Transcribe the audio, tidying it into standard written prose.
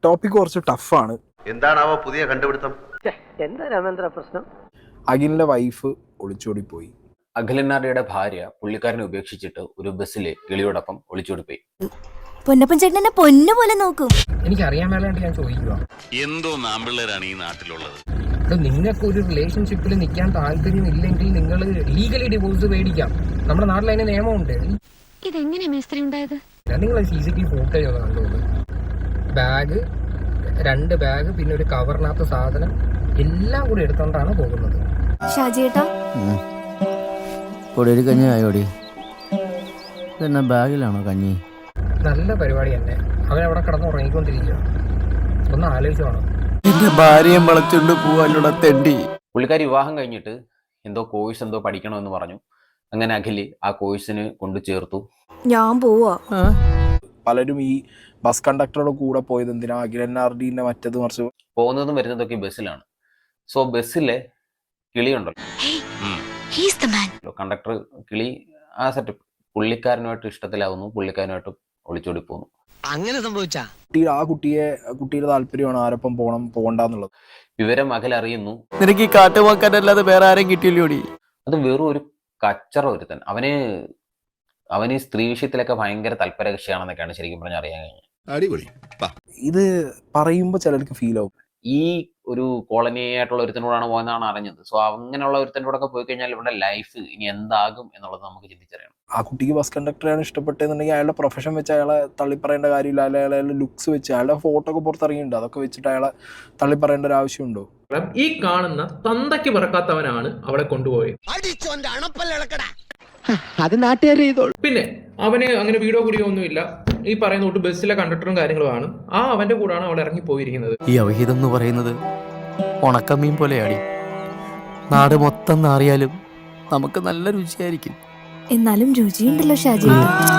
Topic കുറച്ച് ടഫാണ്. എന്താണാവോ പുതിയ കണ്ടുപിടുത്തം? എന്താ രാമേന്ദ്ര പ്രശ്നം? അഖിലിന്റെ വൈഫ് ഒളിച്ചോടിപ്പോയി. അഖിലനാടിയുടെ ഭാര്യ പുള്ളിക്കാരനെ ഉപേക്ഷിച്ചിട്ട് ഒരു ബസ്സിലെ കിളിയോടൊപ്പം ഒളിച്ചോടിപ്പോയി. പൊന്നപ്പൻ ചേട്ടൻ എന്നെ പൊന്നു പോലെ നോക്കും. എനിക്ക് അറിയാൻ മേലാണ്ട് ഞാൻ ചോദിക്കുക, എന്തോ നാമ്പിള്ളേരാണ് ഈ നാട്ടിലുള്ളത്. നിങ്ങൾക്ക് ഒരു റിലേഷൻഷിപ്പിൽ നിൽക്കാൻ താല്പര്യമില്ലെങ്കിൽ നിങ്ങൾ ലീഗലി ഡിവോഴ്സ് മേടിക്കാം. നമ്മുടെ നാട്ടിൽ അതിന് നിയമമുണ്ട്. ഇതെങ്ങനെ മേസ്ത്രി ഉണ്ടായത്? നിങ്ങൾ CCTV ഫൂട്ടേജ് ഒക്കെ കണ്ടോളൂ. ബാഗ്, 2 ബാഗ്, പിന്നെ ഒരു കവറിനകത്ത് സാധനം എല്ലാം കൂടി എടുത്തോണ്ടാണ് പോകുന്നത്. ഷാജിയേട്ടാ, ഒരു കഞ്ഞി ആയോടി? ഇതെന്നാ ബാഗിലാണോ കഞ്ഞി? നല്ല പരിപാടി തന്നെ. അവനവിടെ കിടന്ന് ഉറങ്ങിക്കൊണ്ടിരിക്കുക. ഒന്ന് ആലോചിച്ച് വേണം. എന്റെ ഭാര്യയെ വളച്ചുകൊണ്ട് പോവാനുള്ള തെണ്ടി. പുള്ളിക്കാരി വിവാഹം കഴിഞ്ഞിട്ട് എന്തോ കോഴ്സ് എന്തോ പഠിക്കണമെന്ന് പറഞ്ഞു. അങ്ങനെ അഖില് ആ കോഴ്സിന് കൊണ്ടു ചേർത്തു. ഞാൻ പോവാ. പലരും ഈ ബസ് കണ്ടക്ടറുടെ കൂടെ പോയത് എന്തിനാ? അഖിലനാർഡിന്റെ മറ്റത് മറിച്ച് പോകുന്നതും വരുന്നതൊക്കെ ബസ്സിലാണ്. സോ ബസ്സിലെ കിളിയുണ്ടല്ലോ, കണ്ടക്ടർ കിളി, ആ സെറ്റപ്പ് പുള്ളിക്കാരനുമായിട്ട് ഇഷ്ടത്തിലാവുന്നു. പുള്ളിക്കാരനുമായിട്ട് ഒളിച്ചോടി പോകുന്നു. അങ്ങനെ സംഭവിച്ചാ ആ കുട്ടിയുടെ താല്പര്യമാണ് ആരൊപ്പം പോകണം പോകണ്ടെന്നുള്ളത്. വിവരം അഖിൽ അറിയുന്നു. നിനക്ക് ഈ കാട്ടുപോക്കാനല്ലാതെ വേറെ ആരും കിട്ടിയില്ലോടി? അത് വെറും ഒരു കച്ചറ ഒരുത്തൻ. അവന് ഈ സ്ത്രീ വിഷയത്തിലൊക്കെ ഭയങ്കര തൽപരകക്ഷിയാണെന്നൊക്കെയാണ് ശരിക്കും പറഞ്ഞാൽ അറിയാൻ കഴിഞ്ഞത്. ഇത് പറയുമ്പോൾ ചിലർക്ക് ഫീൽ ആവും. ഈ ഒരു കോളനി ആയിട്ടുള്ള ഒരുത്തനോടാണ് പോകുന്നതാണ് അറിഞ്ഞത്. സോ അങ്ങനെയുള്ള ഒരുത്തനോടൊക്കെ പോയി കഴിഞ്ഞാൽ ഇവിടെ ലൈഫ് ഇനി എന്താകും എന്നുള്ളത് നമുക്ക് ചിന്തിച്ചറിയണം. ആ കുട്ടിക്ക് ബസ് കണ്ടക്ടറാണ് ഇഷ്ടപ്പെട്ടതെന്നുണ്ടെങ്കിൽ അയാളുടെ പ്രൊഫഷൻ വെച്ച് അയാളെ തള്ളിപ്പറയേണ്ട കാര്യമില്ല. അയാളുടെ ലുക്സ് വെച്ച്, അയാളുടെ ഫോട്ടോ ഒക്കെ പുറത്തിറങ്ങിയിട്ടുണ്ട്, അതൊക്കെ വെച്ചിട്ട് അയാളെ തള്ളിപ്പറയേണ്ട ഒരു ആവശ്യമുണ്ടോ? ഈ കാണുന്ന തന്തയ്ക്ക് പറക്കാത്തവനാണ് അവളെ കൊണ്ടുപോയത്. അത് നാട്ടുകാർ ചെയ്തോളൂ. പിന്നെ അവന് അങ്ങനെ വീടോ കൂടിയോ ഒന്നുമില്ല. ഈ പറയുന്ന കൂട്ട് ബസ്സിലെ കണ്ടക്ടറും കാര്യങ്ങളുമാണ്. അവന്റെ കൂടാണ് അവൾ ഇറങ്ങി പോയിരിക്കുന്നത്. ഈ അവഹിതം എന്ന് പറയുന്നത് ഉണക്കമീൻ പോലെയാടി. നാട് മൊത്തം നാറിയാലും നമുക്ക് നല്ല രുചിയായിരിക്കും. എന്നാലും രുചിയുണ്ടല്ലോ ഷാജിയേട്ടാ.